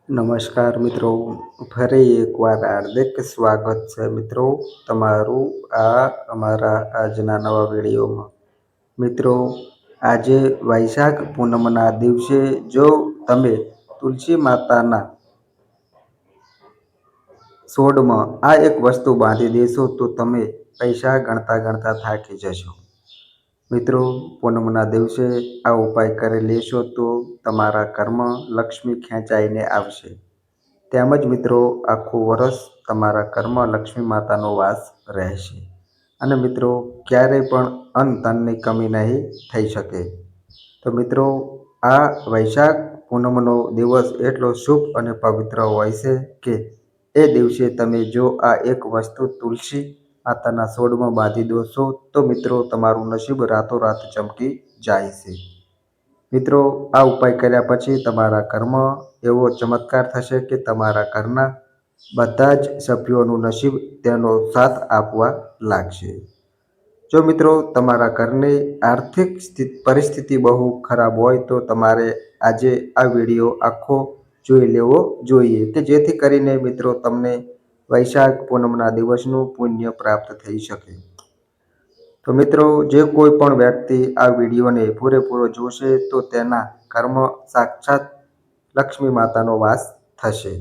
નમસ્કાર મિત્રો, ફરી એકવાર હાર્દિક સ્વાગત છે મિત્રો તમારું અમારા આજના નવા વિડીયોમાં. મિત્રો, આજે વૈશાખ પૂનમના દિવસે જો તમે તુલસી માતાના છોડમાં આ એક વસ્તુ બાંધી દેશો તો તમે પૈસા ગણતા ગણતા થાકી જશો. મિત્રો, પૂનમના દિવસે આ ઉપાય કરી લેશો તો તમારા ઘરમાં લક્ષ્મી ખેંચાઈને આવશે. તેમજ મિત્રો, આખું વર્ષ તમારા ઘરમાં લક્ષ્મી માતાનો વાસ રહેશે અને મિત્રો ક્યારેય પણ અન્ન ધનની કમી નહીં થઈ શકે. તો મિત્રો, આ વૈશાખ પૂનમનો દિવસ એટલો શુભ અને પવિત્ર હોય છે કે એ દિવસે તમે જો આ એક વસ્તુ તુલસી માતાના છોડમાં બાંધી દો છો તો મિત્રો તમારું નસીબ રાતોરાત ચમકી જાય છે. મિત્રો, આ ઉપાય કર્યા પછી તમારા ઘરમાં એવો ચમત્કાર થશે કે તમારા ઘરના બધા જ સભ્યોનું નસીબ તેનો સાથ આપવા લાગશે. જો મિત્રો તમારા ઘરની આર્થિક પરિસ્થિતિ બહુ ખરાબ હોય તો તમારે આજે આ વિડીયો આખો જોઈ લેવો જોઈએ કે જેથી કરીને મિત્રો તમને વૈશાખ પૂનમના દિવસનું પુણ્ય પ્રાપ્ત થઈ શકે. તો મિત્રો, જે કોઈ પણ વ્યક્તિ આ વિડીયોને પૂરેપૂરો જોશે તો તેના ઘરમાં સાક્ષાત લક્ષ્મી માતાનો વાસ થશે.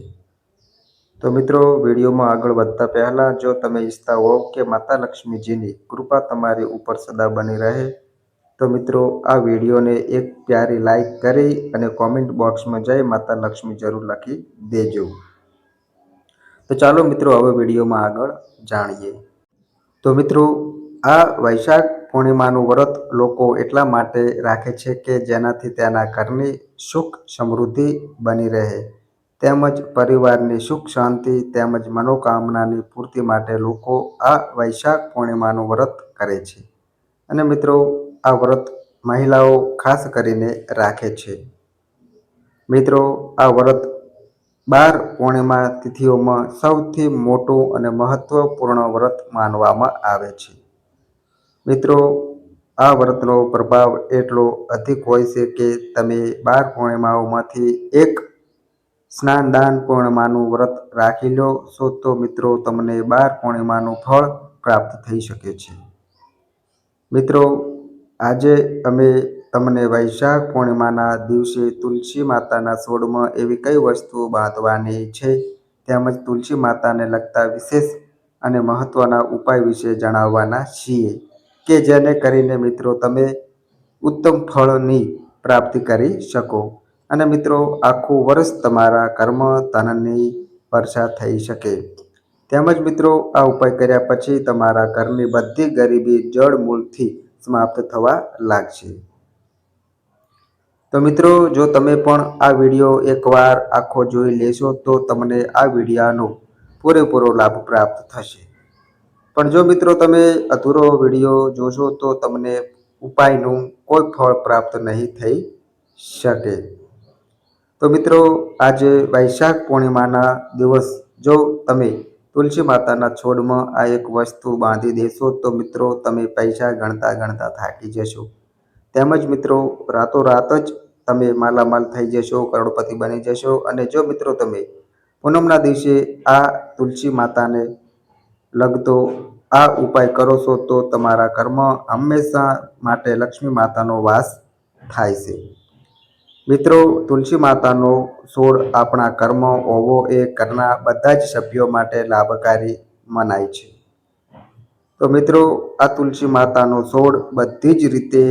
તો મિત્રો, વિડીયોમાં આગળ વધતા પહેલાં જો તમે ઈચ્છતા હો કે માતા લક્ષ્મીજીની કૃપા તમારી ઉપર સદા બની રહે તો મિત્રો આ વિડીયોને એક પ્યારી લાઈક કરી અને કોમેન્ટ બોક્સમાં જય માતા લક્ષ્મી જરૂર લખી દેજો. તો ચાલો મિત્રો હવે વિડીયોમાં આગળ જાણીએ. તો મિત્રો, આ વૈશાખ પૂર્ણિમાનું વ્રત લોકો એટલા માટે રાખે છે કે જેનાથી તેના ઘરની સુખ સમૃદ્ધિ બની રહે તેમજ પરિવારની સુખ શાંતિ તેમજ મનોકામનાની પૂર્તિ માટે લોકો આ વૈશાખ પૂર્ણિમાનું વ્રત કરે છે. અને મિત્રો, આ વ્રત મહિલાઓ ખાસ કરીને રાખે છે. મિત્રો, આ વ્રત 12 પૂર્ણિમા તિથિઓમાં સૌથી મોટું અને મહત્વપૂર્ણ વ્રત માનવામાં આવે છે. મિત્રો, આ વ્રતનો પ્રભાવ એટલો અધિક હોય છે કે તમે 12 પૂર્ણિમાઓમાંથી એક સ્નાનદાન પૂર્ણિમાનું વ્રત રાખી લો છો તો મિત્રો તમને 12 પૂર્ણિમાનું ફળ પ્રાપ્ત થઈ શકે છે. મિત્રો, આજે અમે તમને વૈશાખ પૂર્ણિમાના દિવસે તુલસી માતાના છોડમાં એવી કઈ વસ્તુ બાંધવાની છે તેમજ તુલસી માતાને લગતા વિશેષ અને મહત્વના ઉપાય વિશે જણાવવાના છીએ કે જેને કરીને મિત્રો તમે ઉત્તમ ફળની પ્રાપ્તિ કરી શકો અને મિત્રો આખું વર્ષ તમારા ઘરમાં ધનની વર્ષા થઈ શકે. તેમજ મિત્રો આ ઉપાય કર્યા પછી તમારા ઘરની બધી ગરીબી જડ મૂળથી સમાપ્ત થવા લાગશે. તો મિત્રો, જો તમે પણ આ વિડીયો એકવાર આખો જોઈ લેશો તો તમને આ વિડીયોનો પૂરેપૂરો લાભ પ્રાપ્ત થશે. પણ જો મિત્રો તમે અધૂરો વિડીયો જોશો તો તમને ઉપાયનું કોઈ ફળ પ્રાપ્ત નહીં થઈ શકે. તો મિત્રો, આજે વૈશાખ પૂર્ણિમાના દિવસ જો તમે તુલસી માતાના છોડમાં આ એક વસ્તુ બાંધી દેશો તો મિત્રો તમે પૈસા ગણતા ગણતા થાકી જશો. તેમજ મિત્રો રાતોરાત જ તમે માલામાલ થઈ જશો, કરોડપતિ બની જશો. અને જો મિત્રો તમે પૂનમના દિવસે આ તુલસી માતાને લગતો આ ઉપાય કરો છો તો તમારા ઘરમાં હંમેશા માટે લક્ષ્મી માતાનો વાસ થાય છે. મિત્રો, તુલસી માતાનો છોડ આપણા ઘરમાં હોવો એ ઘરના બધા જ સભ્યો માટે લાભકારી મનાય છે. તો મિત્રો, આ તુલસી માતાનો છોડ બધી જ રીતે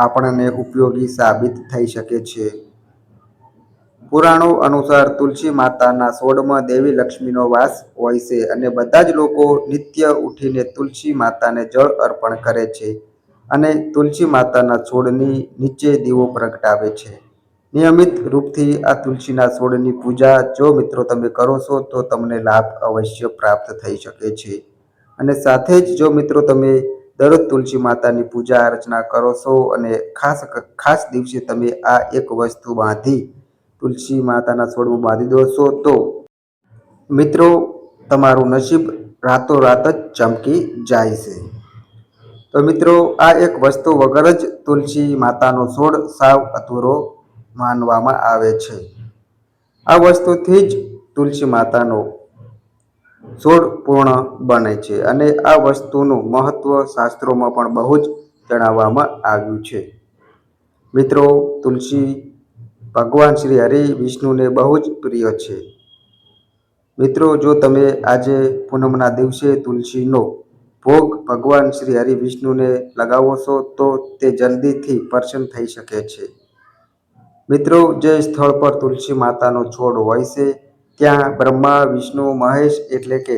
આપણને ઉપયોગી સાબિત થઈ શકે છે. પુરાણો અનુસાર તુલસી માતાના છોડમાં દેવી લક્ષ્મીનો વાસ હોય છે અને બધા જ લોકો નિત્ય ઉઠીને તુલસી માતાને જળ અર્પણ કરે છે અને તુલસી માતાના છોડની નીચે દીવો પ્રગટાવે છે. નિયમિત રૂપથી આ તુલસીના છોડની પૂજા જો મિત્રો તમે કરો છો તો તમને લાભ અવશ્ય પ્રાપ્ત થઈ શકે છે. અને સાથે જ જો મિત્રો તમે દરરોજ તુલસી માતાની પૂજા અર્ચના કરો છો અને ખાસ દિવસે તમે આ એક વસ્તુ બાંધી તુલસી માતાના છોડમાં બાંધી દો છો તો મિત્રો તમારું નસીબ રાતોરાત જ ચમકી જાય છે. તો મિત્રો, આ એક વસ્તુ વગર જ તુલસી માતાનો છોડ સાવ અધૂરો માનવામાં આવે છે. આ વસ્તુથી જ તુલસી માતાનો છોડ પૂર્ણ બને છે અને આ વસ્તુનું મહત્વ શાસ્ત્રોમાં પણ બહુ જ જણાવવામાં આવ્યું છે. મિત્રો, તુલસી ભગવાન શ્રી હરિ વિષ્ણુને બહુ જ પ્રિય છે. મિત્રો, જો તમે આજે પૂનમના દિવસે તુલસીનો ભોગ ભગવાન શ્રી હરિ વિષ્ણુને લગાવો છો તો તે જલ્દીથી પ્રસન્ન થઈ શકે છે. મિત્રો, જે સ્થળ પર તુલસી માતાનો છોડ હોય છે ત્યાં બ્રહ્મા, વિષ્ણુ, મહેશ એટલે કે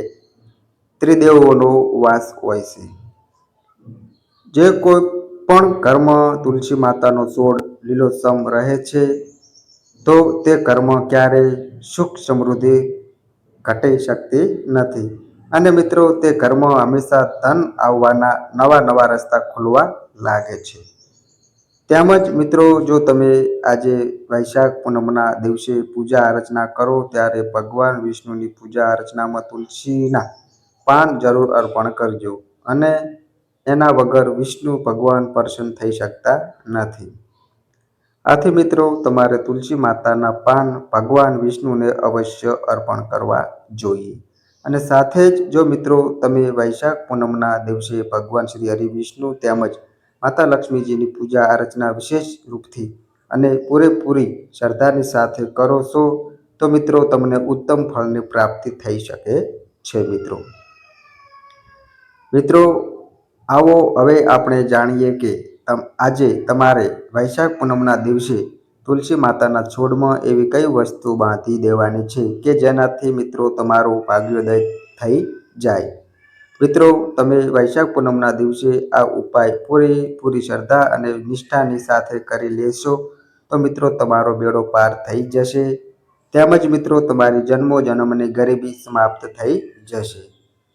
ત્રિદેવોનો વાસ હોય છે. જે કોઈ પણ ઘરમાં તુલસી માતાનો છોડ લીલોછમ રહે છે તો તે ઘરમાં ક્યારેય સુખ સમૃદ્ધિ ઘટી શકતી નથી અને મિત્રો તે ઘરમાં હંમેશા ધન આવવાના નવા નવા રસ્તા ખુલવા લાગે છે. તેમજ મિત્રો, જો તમે આજે વૈશાખ પૂનમના દિવસે પૂજા અર્ચના કરો ત્યારે ભગવાન વિષ્ણુની પૂજા અર્ચનામાં તુલસીના પાન જરૂર અર્પણ કરજો અને એના વગર વિષ્ણુ ભગવાન પ્રસન્ન થઈ શકતા નથી. આથી મિત્રો, તમારે તુલસી માતાના પાન ભગવાન વિષ્ણુને અવશ્ય અર્પણ કરવા જોઈએ. અને સાથે જ જો મિત્રો તમે વૈશાખ પૂનમના દિવસે ભગવાન શ્રી હરિ વિષ્ણુ તેમજ માતા લક્ષ્મીજીની પૂજા અર્ચના વિશેષ રૂપથી અને પૂરેપૂરી શ્રદ્ધાની સાથે કરો છો તો મિત્રો તમને ઉત્તમ ફળની પ્રાપ્તિ થઈ શકે છે. મિત્રો, આવો હવે આપણે જાણીએ કે આજે તમારે વૈશાખ પૂનમના દિવસે તુલસી માતાના છોડમાં એવી કઈ વસ્તુ બાંધી દેવાની છે કે જેનાથી મિત્રો તમારું ભાગ્યોદય થઈ જાય. મિત્રો, તમે વૈશાખ પૂનમના દિવસે આ ઉપાય પૂરી શ્રદ્ધા અને નિષ્ઠાની સાથે કરી લેશો તો મિત્રો તમારો બેડો પાર થઈ જશે. તેમજ મિત્રો તમારી જન્મોજન્મની ગરીબી સમાપ્ત થઈ જશે.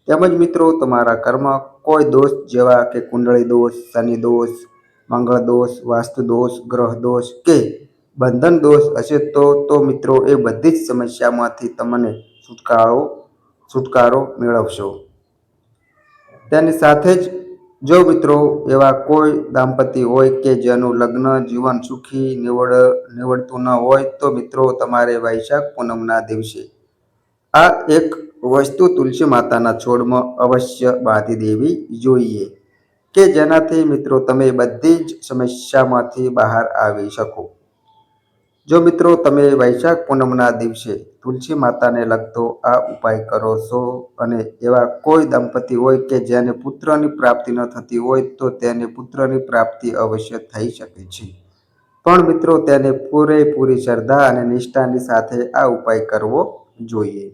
તેમજ મિત્રો તમારા ઘરમાં કોઈ દોષ જેવા કે કુંડળી દોષ, શનિ દોષ, મંગળ દોષ, વાસ્તુ દોષ, ગ્રહ દોષ કે બંધન દોષ હશે તો મિત્રો એ બધી જ સમસ્યામાંથી તમને છુટકારો મેળવશો. તેની સાથે જ જો મિત્રો એવા કોઈ દાંપતી હોય કે જેનું લગ્ન જીવન સુખી નીવડતું ન હોય તો મિત્રો તમારે વૈશાખ પૂનમના દિવસે આ એક વસ્તુ તુલસી માતાના છોડમાં અવશ્ય બાંધી દેવી જોઈએ કે જેનાથી મિત્રો તમે બધી જ સમસ્યામાંથી બહાર આવી શકો. જો મિત્રો તમે વૈશાખ પૂનમના દિવસે તુલસી માતાને લગતો આ ઉપાય કરો છો અને એવા કોઈ દંપતી હોય કે જેને પુત્રની પ્રાપ્તિ ન થતી હોય તો તેને પુત્રની પ્રાપ્તિ અવશ્ય થઈ શકે છે. પણ મિત્રો તેને પૂરેપૂરી શ્રદ્ધા અને નિષ્ઠાની સાથે આ ઉપાય કરવો જોઈએ.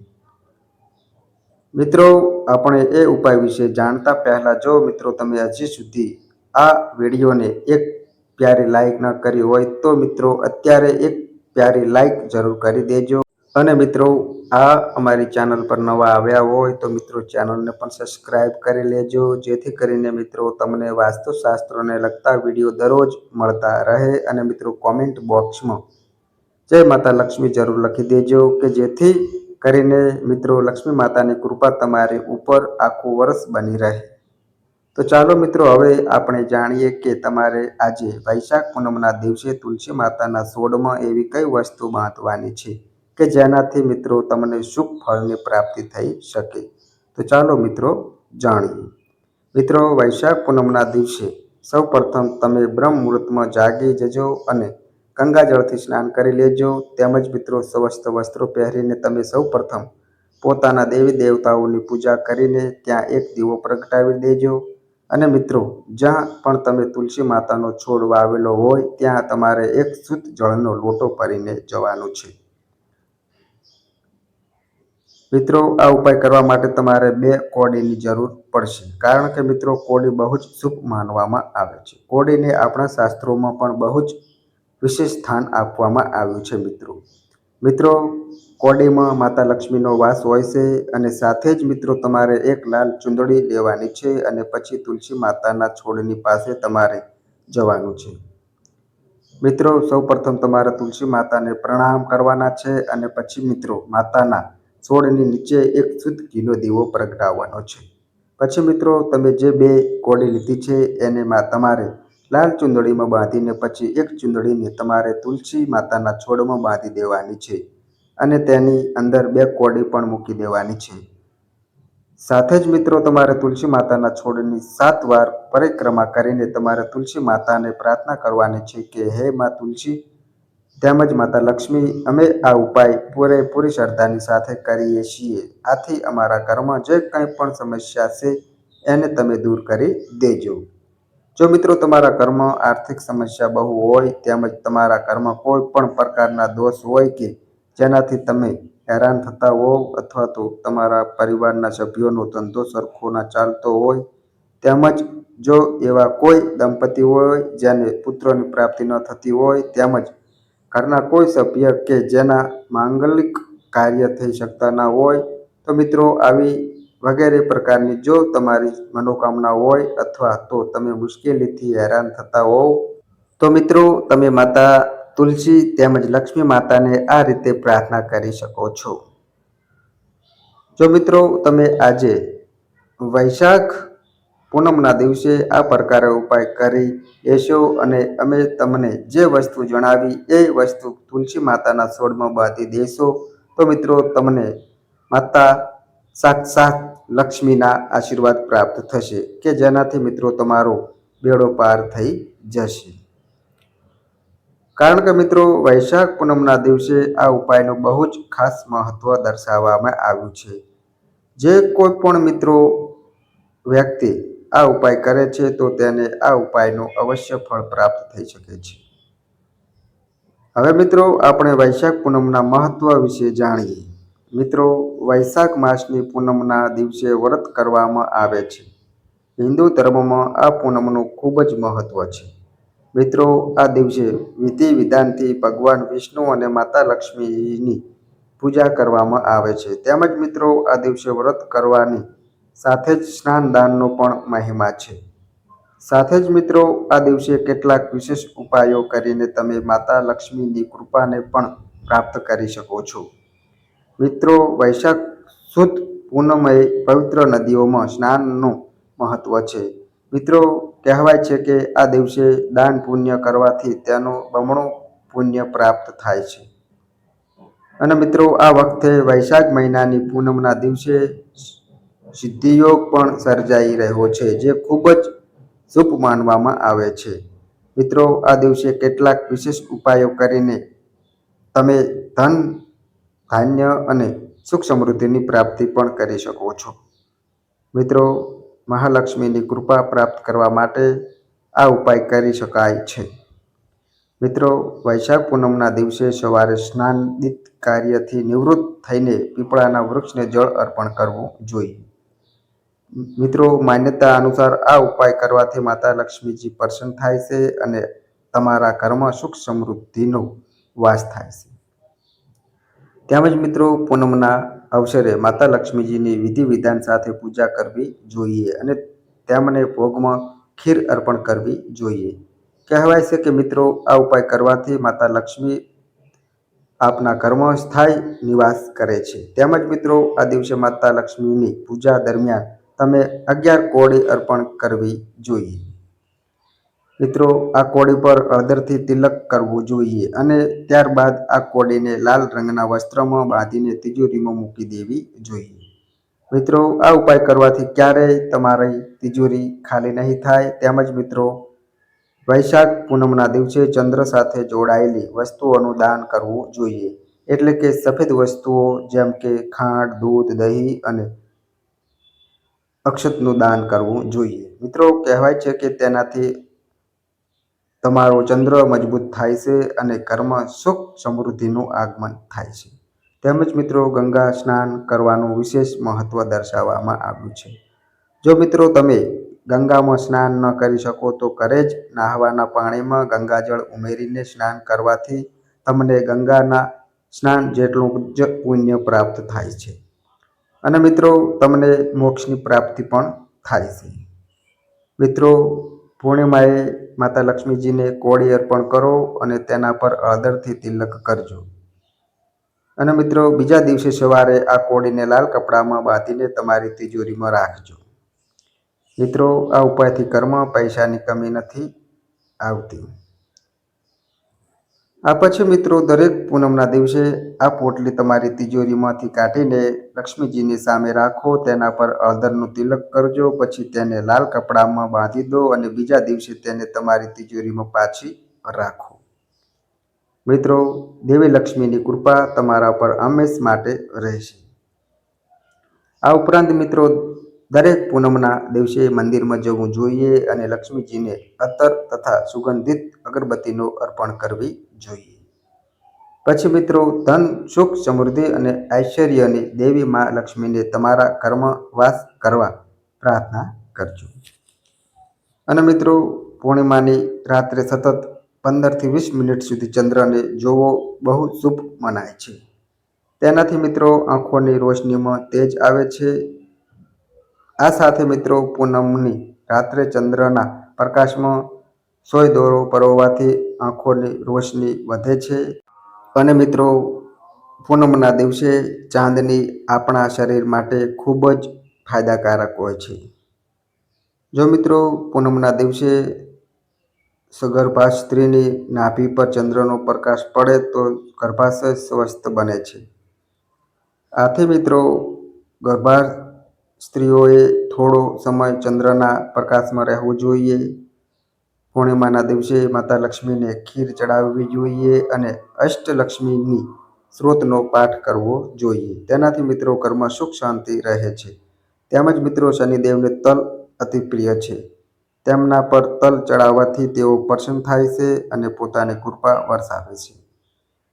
મિત્રો, આપણે એ ઉપાય વિશે જાણતા પહેલા જો મિત્રો તમે હજી સુધી આ વિડીયોને એક પ્યારી લાઈક ન કરી હોય તો મિત્રો અત્યારે એક પ્યારી લાઈક જરૂર કરી દેજો. અને મિત્રો આ અમારી ચેનલ પર નવા આવ્યા હોય તો મિત્રો ચેનલને પણ સબસ્ક્રાઈબ કરી લેજો જેથી કરીને મિત્રો તમને વાસ્તુશાસ્ત્રોને લગતા વિડીયો દરરોજ મળતા રહે. અને મિત્રો કોમેન્ટ બોક્સમાં જય માતા લક્ષ્મી જરૂર લખી દેજો કે જેથી કરીને મિત્રો લક્ષ્મી માતાની કૃપા તમારી ઉપર આખું વર્ષ બની રહે. તો ચાલો મિત્રો હવે આપણે જાણીએ કે તમારે આજે વૈશાખ પૂનમના દિવસે તુલસી માતાના છોડમાં એવી કઈ વસ્તુ બાંધવાની છે કે જેનાથી મિત્રો તમને શુભ ફળની પ્રાપ્તિ થઈ શકે. તો ચાલો મિત્રો જાણીએ. મિત્રો, વૈશાખ પૂનમના દિવસે સૌપ્રથમ તમે બ્રહ્મ મુહૂર્તમાં જાગી જજો અને ગંગાજળથી સ્નાન કરી લેજો. તેમજ મિત્રો સ્વસ્થ વસ્ત્રો પહેરીને તમે સૌપ્રથમ પોતાના દેવી દેવતાઓની પૂજા કરીને ત્યાં એક દીવો પ્રગટાવી દેજો. અને મિત્રો જ્યાં પણ તમે તુલસી માતાનો છોડ વાવેલો હોય ત્યાં તમારે એક શુદ્ધ જળનો લોટો ભરીને જવાનું છે. મિત્રો આ ઉપાય કરવા માટે તમારે 2 કોડીની જરૂર પડશે કારણ કે મિત્રો કોડી બહુ જ શુભ માનવામાં આવે છે. કોડીને આપણા શાસ્ત્રોમાં પણ બહુ જ વિશેષ સ્થાન આપવામાં આવ્યું છે. મિત્રો કોડીમાં માતા લક્ષ્મીનો વાસ હોય છે અને સાથે જ મિત્રો તમારે એક લાલ ચુંદડી લેવાની છે અને પછી તુલસી માતાના છોડની પાસે તમારે જવાનું છે. મિત્રો સૌપ્રથમ તમારે તુલસી માતાને પ્રણામ કરવાના છે અને પછી મિત્રો માતાના છોડની નીચે એક શુદ્ધ ઘીનો દીવો પ્રગટાવવાનો છે. પછી મિત્રો તમે જે 2 કોડી લીધી છે એને તમારે લાલ ચુંદડીમાં બાંધીને પછી એક ચુંદડીને તમારે તુલસી માતાના છોડમાં બાંધી દેવાની છે. અને તેની અંદર 2 કોડી પણ મૂકી દેવાની છે. સાથે જ મિત્રો તમારે તુલસી માતાના છોડની 7 વાર પરિક્રમા કરીને તમારે તુલસી માતાને પ્રાર્થના કરવાની છે કે હે માં તુલસી તેમજ માતા લક્ષ્મી, અમે આ ઉપાય પૂરેપૂરી શ્રદ્ધાની સાથે કરીએ છીએ. આથી અમારા ઘરમાં જે કંઈ પણ સમસ્યા છે એને તમે દૂર કરી દેજો. જો મિત્રો તમારા ઘરમાં આર્થિક સમસ્યા બહુ હોય તેમજ તમારા ઘરમાં કોઈ પણ પ્રકારના દોષ હોય કે જેનાથી તમે હેરાન થતા હોવ અથવા તો તમારા પરિવારના સભ્યોનો ધંધો સરખો ના ચાલતો હોય તેમજ જો એવા કોઈ દંપતી હોય જેને પુત્રોની પ્રાપ્તિ ન થતી હોય તેમજ ઘરના કોઈ સભ્ય કે જેના માંગલિક કાર્ય થઈ શકતા ના હોય તો મિત્રો આવી વગેરે પ્રકારની જો તમારી મનોકામના હોય અથવા તો તમે મુશ્કેલીથી હેરાન થતા હોવ તો મિત્રો તમે માતા તુલસી તેમજ લક્ષ્મી માતાને આ રીતે પ્રાર્થના કરી શકો છો. જો મિત્રો તમે આજે વૈશાખ પૂનમના દિવસે આ પ્રકારે ઉપાય કરી લેશો અને અમે તમને જે વસ્તુ જણાવી એ વસ્તુ તુલસી માતાના છોડમાં બાંધી દેશો તો મિત્રો તમને માતા સાક્ષાત લક્ષ્મીના આશીર્વાદ પ્રાપ્ત થશે કે જેનાથી મિત્રો તમારો બેડો પાર થઈ જશે. કારણ કે મિત્રો વૈશાખ પૂનમના દિવસે આ ઉપાયનું બહુ જ ખાસ મહત્વ દર્શાવવામાં આવ્યું છે. જે કોઈ પણ મિત્રો વ્યક્તિ આ ઉપાય કરે છે તો તેને આ ઉપાયનું અવશ્ય ફળ પ્રાપ્ત થઈ શકે છે. હવે મિત્રો આપણે વૈશાખ પૂનમના મહત્વ વિશે જાણીએ. મિત્રો વૈશાખ માસની પૂનમના દિવસે વ્રત કરવામાં આવે છે. હિન્દુ ધર્મમાં આ પૂનમનું ખૂબ જ મહત્વ છે. મિત્રો આ દિવસે વિધિ વિધાનથી ભગવાન વિષ્ણુ અને માતા લક્ષ્મીની પૂજા કરવામાં આવે છે. તેમજ મિત્રો આ દિવસે વ્રત કરવાની સાથે જ સ્નાન દાનનો પણ મહિમા છે. સાથે જ મિત્રો આ દિવસે કેટલાક વિશેષ ઉપાયો કરીને તમે માતા લક્ષ્મીની કૃપાને પણ પ્રાપ્ત કરી શકો છો. મિત્રો વૈશાખ સુદ પૂનમે પવિત્ર નદીઓમાં સ્નાનનું મહત્વ છે. મિત્રો કહેવાય છે કે આ દિવસે દાન પુણ્ય કરવાથી તેનું બમણું પુણ્ય પ્રાપ્ત થાય છે. અને મિત્રો આ વખતે વૈશાખ મહિનાની પૂનમના દિવસે સિદ્ધિયોગ પણ સર્જાઈ રહ્યો છે જે ખૂબ જ શુભ માનવામાં આવે છે. મિત્રો આ દિવસે કેટલાક વિશેષ ઉપાયો કરીને તમે ધન ધાન્ય અને સુખ સમૃદ્ધિની પ્રાપ્તિ પણ કરી શકો છો. મિત્રો મહાલક્ષ્મીની કૃપા પ્રાપ્ત કરવા માટે આ ઉપાય કરી શકાય છે. મિત્રો વૈશાખ પૂનમના દિવસે સવારે સ્નાનિત કાર્યથી નિવૃત્ત થઈને પીપળાના વૃક્ષને જળ અર્પણ કરવું જોઈએ. મિત્રો માન્યતા અનુસાર આ ઉપાય કરવાથી માતા લક્ષ્મીજી પ્રસન્ન થાય છે અને તમારા ઘરમાં સુખ સમૃદ્ધિનો વાસ થાય છે. તેમજ મિત્રો પૂનમના અવસરે માતા લક્ષ્મીજીની વિધિ વિધાન સાથે પૂજા કરવી જોઈએ અને તેમને ભોગમાં ખીર અર્પણ કરવી જોઈએ. કહેવાય છે કે મિત્રો આ ઉપાય કરવાથી માતા લક્ષ્મી આપના ઘરમાં સ્થાયી નિવાસ કરે છે. તેમજ મિત્રો આ દિવસે માતા લક્ષ્મીની પૂજા દરમિયાન તમે 11 કોળી અર્પણ કરવી જોઈએ. મિત્રો આ કોળી પર હળદરથી તિલક કરવું જોઈએ અને ત્યારબાદ આ કોળીને લાલ રંગના વસ્ત્રમાં બાંધીને તિજોરીમાં મૂકી દેવી જોઈએ. મિત્રો આ ઉપાય કરવાથી ક્યારેય તમારી તિજોરી ખાલી નહીં થાય. તેમજ મિત્રો વૈશાખ પૂનમના દિવસે ચંદ્ર સાથે જોડાયેલી વસ્તુઓનું દાન કરવું જોઈએ. એટલે કે સફેદ વસ્તુઓ જેમ કે ખાંડ, દૂધ, દહીં અને અક્ષતનું દાન કરવું જોઈએ. મિત્રો કહેવાય છે કે તેનાથી તમારો ચંદ્ર મજબૂત થાય છે અને ઘરમાં સુખ સમૃદ્ધિનું આગમન થાય છે. તેમજ મિત્રો ગંગા સ્નાન કરવાનું વિશેષ મહત્વ દર્શાવવામાં આવ્યું છે. જો મિત્રો તમે ગંગામાં સ્નાન ન કરી શકો તો ઘરે જ નહાવાના પાણીમાં ગંગાજળ ઉમેરીને સ્નાન કરવાથી તમને ગંગાના સ્નાન જેટલું જ પુણ્ય પ્રાપ્ત થાય છે અને મિત્રો તમને મોક્ષની પ્રાપ્તિ પણ થાય છે. મિત્રો પૂર્ણિમાએ માતા લક્ષ્મીજીને કોળી અર્પણ કરો અને તેના પર હળદરથી તિલક કરજો. અને મિત્રો બીજા દિવસે સવારે આ કોળીને લાલ કપડામાં બાંધીને તમારી તિજોરીમાં રાખજો. મિત્રો આ ઉપાયથી ઘરમાં પૈસાની કમી નથી આવતી. આ પછી મિત્રો દરેક પૂનમના દિવસે આ પોટલી તમારી તિજોરીમાંથી કાઢીને લક્ષ્મીજીની સામે રાખો. તેના પર હળદરનું તિલક કરજો. પછી તેને લાલ કપડામાં બાંધી દો અને બીજા દિવસે તેને તમારી તિજોરીમાં પાછી રાખો. મિત્રો, દેવી લક્ષ્મીની કૃપા તમારા પર હંમેશ માટે રહેશે. આ ઉપરાંત મિત્રો દરેક પૂનમના દિવસે મંદિરમાં જવું જોઈએ અને લક્ષ્મીજીને અત્તર તથા સુગંધિત અગરબત્તીનો અર્પણ કરવી જોઈએ. પછી મિત્રો ધન, સુખ, સમૃદ્ધિ અને ઐશ્વર્યની દેવી માં લક્ષ્મીને તમારા ઘરમાં વાસ કરવા પ્રાર્થના કરજો. અને મિત્રો પૂર્ણિમાની રાત્રે સતત 15 થી 20 મિનિટ સુધી ચંદ્રને જોવો બહુ શુભ મનાય છે. તેનાથી મિત્રો આંખોની રોશનીમાં તેજ આવે છે. આ સાથે મિત્રો પૂનમની રાત્રે ચંદ્રના પ્રકાશમાં સોય દોરો પરોવવાથી આંખોની રોશની વધે છે. અને મિત્રો પૂનમના દિવસે ચાંદની આપણા શરીર માટે ખૂબ જ ફાયદાકારક હોય છે. જો મિત્રો પૂનમના દિવસે સગર્ભા સ્ત્રીની નાભી પર ચંદ્રનો પ્રકાશ પડે તો ગર્ભાશય સ્વસ્થ બને છે. આથી મિત્રો ગર્ભા સ્ત્રીઓએ થોડો સમય ચંદ્રના પ્રકાશમાં રહેવું જોઈએ. પૂર્ણિમાના દિવસે માતા લક્ષ્મીને ખીર ચડાવવી જોઈએ અને અષ્ટલક્ષ્મીની સ્ત્રોતનો પાઠ કરવો જોઈએ. તેનાથી મિત્રો ઘરમાં સુખ શાંતિ રહે છે. તેમજ મિત્રો શનિદેવને તલ અતિ પ્રિય છે. તેમના પર તલ ચડાવવાથી તેઓ પ્રસન્ન થાય છે અને પોતાની કૃપા વરસાવે છે.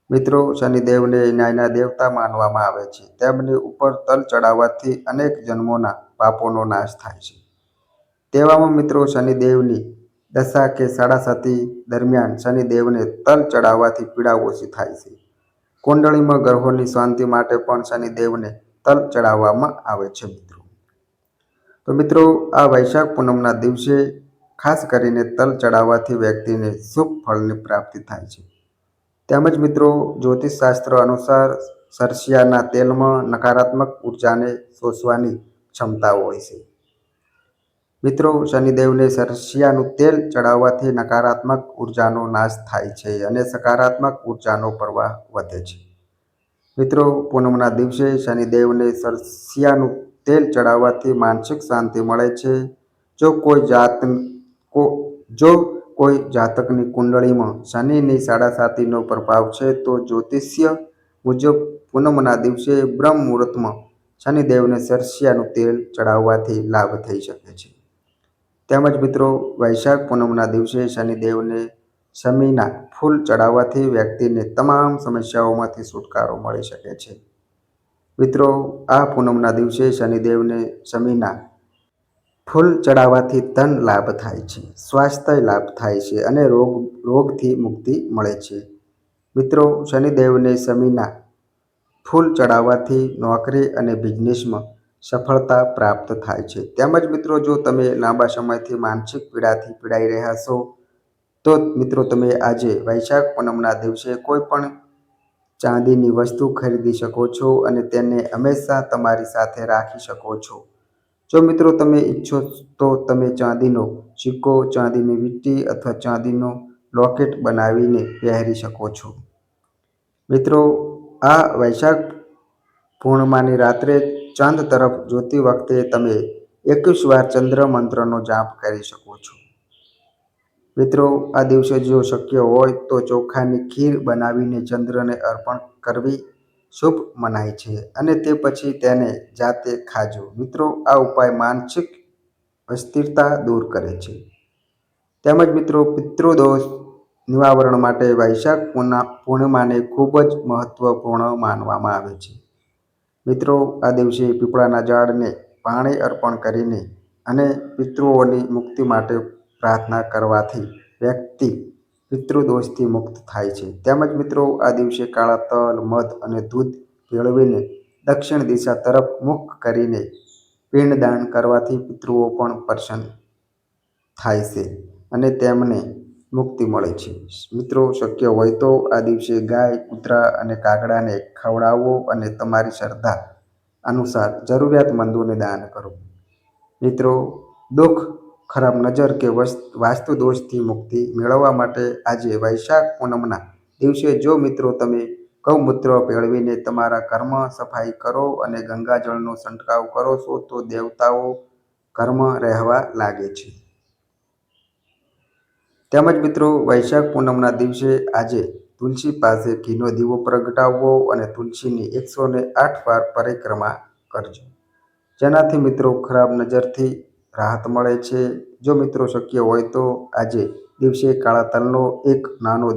મિત્રો શનિદેવને ન્યાયના દેવતા માનવામાં આવે છે. તેમની ઉપર તલ ચડાવવાથી અનેક જન્મોના પાપોનો નાશ થાય છે. તેવામાં મિત્રો શનિદેવની દશા કે સાડાસાતી દરમિયાન શનિદેવને તલ ચડાવવાથી પીડા ઓછી થાય છે. કુંડળીમાં ગ્રહોની શાંતિ માટે પણ શનિદેવને તલ ચડાવવામાં આવે છે મિત્રો. તો મિત્રો આ વૈશાખ પૂનમના દિવસે ખાસ કરીને તલ ચડાવવાથી વ્યક્તિને શુભ ફળની પ્રાપ્તિ થાય છે. તેમજ મિત્રો જ્યોતિષશાસ્ત્ર અનુસાર સરસિયાના તેલમાં નકારાત્મક ઉર્જાને શોષવાની ક્ષમતા હોય છે. મિત્રો શનિદેવને સરસિયાનું તેલ ચડાવવાથી નકારાત્મક ઉર્જાનો નાશ થાય છે અને સકારાત્મક ઉર્જાનો પ્રવાહ વધે છે. મિત્રો પૂનમના દિવસે શનિદેવને સરસિયાનું તેલ ચડાવવાથી માનસિક શાંતિ મળે છે. જો કોઈ જાતકની કુંડળીમાં શનિની સાડાસાતીનો પ્રભાવ છે તો જ્યોતિષ્ય મુજબ પૂનમના દિવસે બ્રહ્મ મુહૂર્તમાં શનિદેવને સરસિયાનું તેલ ચડાવવાથી લાભ થઈ શકે છે. તેમજ મિત્રો વૈશાખ પૂનમના દિવસે શનિદેવને શમીના ફૂલ ચડાવવાથી વ્યક્તિને તમામ સમસ્યાઓમાંથી છુટકારો મળી શકે છે. મિત્રો આ પૂનમના દિવસે શનિદેવને શમીના ફૂલ ચડાવવાથી ધન લાભ થાય છે, સ્વાસ્થ્ય લાભ થાય છે અને રોગથી મુક્તિ મળે છે. મિત્રો શનિદેવને શમીના ફૂલ ચડાવવાથી નોકરી અને બિઝનેસમાં સફળતા પ્રાપ્ત થાય છે. તેમજ મિત્રો જો તમે લાંબા સમયથી માનસિક પીડાથી પીડાઈ રહ્યા છો તો મિત્રો તમે આજે વૈશાખ પૂનમના દિવસે કોઈ પણ ચાંદીની વસ્તુ ખરીદી શકો છો અને તેને હંમેશા તમારી સાથે રાખી શકો છો. જો મિત્રો તમે ઈચ્છો તો તમે ચાંદીનો સિક્કો, ચાંદીની વીંટી અથવા ચાંદીનો લોકેટ બનાવીને પહેરી શકો છો. મિત્રો આ વૈશાખ પૂર્ણિમાની રાત્રે ચાંદ તરફ જોતી વખતે તમે 21 વાર ચંદ્ર મંત્રનો જાપ કરી શકો છો. મિત્રો આ દિવસે જો શક્ય હોય તો ચોખાની ખીર બનાવીને ચંદ્રને અર્પણ કરવી શુભ મનાય છે અને તે પછી તેને જાતે ખાજો. મિત્રો આ ઉપાય માનસિક અસ્થિરતા દૂર કરે છે. તેમજ મિત્રો પિતૃદોષ નિવારણ માટે વૈશાખ પૂર્ણિમાને ખૂબ જ મહત્વપૂર્ણ માનવામાં આવે છે. મિત્રો આ દિવસે પીપળાના ઝાડને પાણી અર્પણ કરીને અને પિતૃઓની મુક્તિ માટે પ્રાર્થના કરવાથી વ્યક્તિ પિતૃદોષથી મુક્ત થાય છે. તેમજ મિત્રો આ દિવસે કાળા તલ, મધ અને દૂધ ભેળવીને દક્ષિણ દિશા તરફ મુખ કરીને પિંડદાન કરવાથી પિતૃઓ પણ પ્રસન્ન થાય છે અને તેમને મુક્તિ મળે છે. મિત્રો શક્ય હોય તો આ દિવસે ગાય, કૂતરા અને કાગડાને ખવડાવો અને તમારી શ્રદ્ધા અનુસાર જરૂરિયાતમંદોને દાન કરો. મિત્રો દુઃખ, ખરાબ નજર કે વાસ્તુ દોષથી મુક્તિ મેળવવા માટે આજે વૈશાખ પૂનમના દિવસે જો મિત્રો તમે ગૌમૂત્ર ભેળવીને તમારા ઘરમાં સફાઈ કરો અને ગંગાજળનો છંટકાવ કરો છો તો દેવતાઓ ઘરમાં રહેવા લાગે છે. તેમજ મિત્રો વૈશાખ પૂનમના દિવસે આજે તુલસી પાસે ઘીનો દીવો પ્રગટાવવો અને તુલસીની 108 વાર પરિક્રમા કરજો, જેનાથી મિત્રો ખરાબ નજરથી રાહત મળે છે. જો મિત્રો શક્ય હોય તો આજે દિવસે કાળા તલનો એક નાનો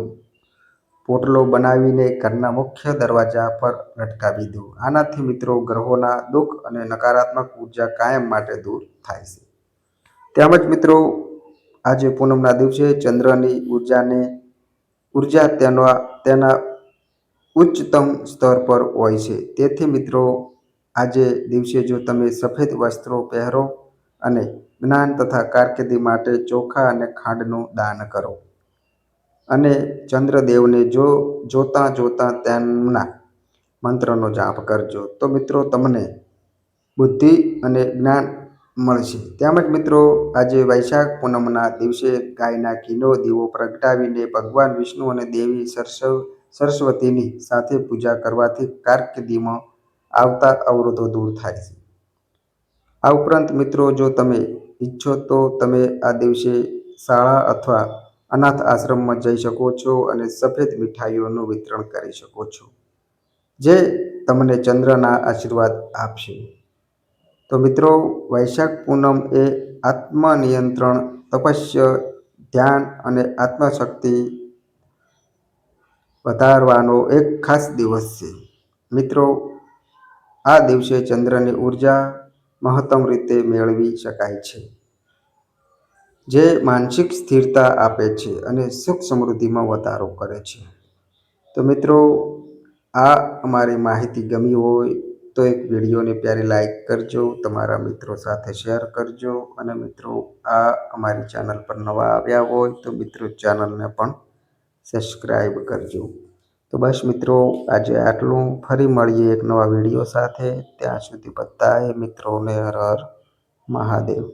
પોટલો બનાવીને ઘરના મુખ્ય દરવાજા પર લટકાવી દો. આનાથી મિત્રો ગ્રહોના દુઃખ અને નકારાત્મક ઉર્જા કાયમ માટે દૂર થાય છે. તેમજ મિત્રો આજે પૂનમના દિવસે ચંદ્રની ઉર્જા તેના ઉચ્ચતમ સ્તર પર હોય છે. તેથી મિત્રો આજે દિવસે જો તમે સફેદ વસ્ત્રો પહેરો અને જ્ઞાન તથા કારકિર્દી માટે ચોખા અને ખાંડનું દાન કરો અને ચંદ્રદેવને જોતા તેમના મંત્રનો જાપ કરજો તો મિત્રો તમને બુદ્ધિ અને જ્ઞાન મળશે. તેમજ મિત્રો આજે વૈશાખ પૂનમના દિવસે ગાયના ઘીનો દીવો પ્રગટાવીને ભગવાન વિષ્ણુ અને દેવી સરસ્વતીની સાથે પૂજા કરવાથી કારકિર્દીમાં આવતા અવરોધો દૂર થાય છે. આ ઉપરાંત મિત્રો જો તમે ઈચ્છો તો તમે આ દિવસે શાળા અથવા અનાથ આશ્રમમાં જઈ શકો છો અને સફેદ મીઠાઈઓનું વિતરણ કરી શકો છો, જે તમને ચંદ્રના આશીર્વાદ આપશે. તો મિત્રો વૈશાખ પૂનમ એ આત્મનિયંત્રણ, તપસ્યા, ધ્યાન અને આત્મશક્તિ વધારવાનો એક ખાસ દિવસ છે. મિત્રો આ દિવસે ચંદ્રની ઉર્જા મહત્તમ રીતે મેળવી શકાય છે, જે માનસિક સ્થિરતા આપે છે અને સુખ સમૃદ્ધિમાં વધારો કરે છે. તો મિત્રો આ અમારી માહિતી ગમી હોય તો એક વિડીયોને પ્યારી લાઈક કરજો, તમારા મિત્રો સાથે શેર કરજો અને મિત્રો આ અમારી ચેનલ પર નવા આવ્યા હોય તો મિત્રો ચેનલને પણ સબસ્ક્રાઈબ કરજો. તો બસ મિત્રો આજે આટલું. ફરી મળીએ એક નવા વિડીયો સાથે. ત્યાં સુધી બધાએ મિત્રોને હર હર મહાદેવ.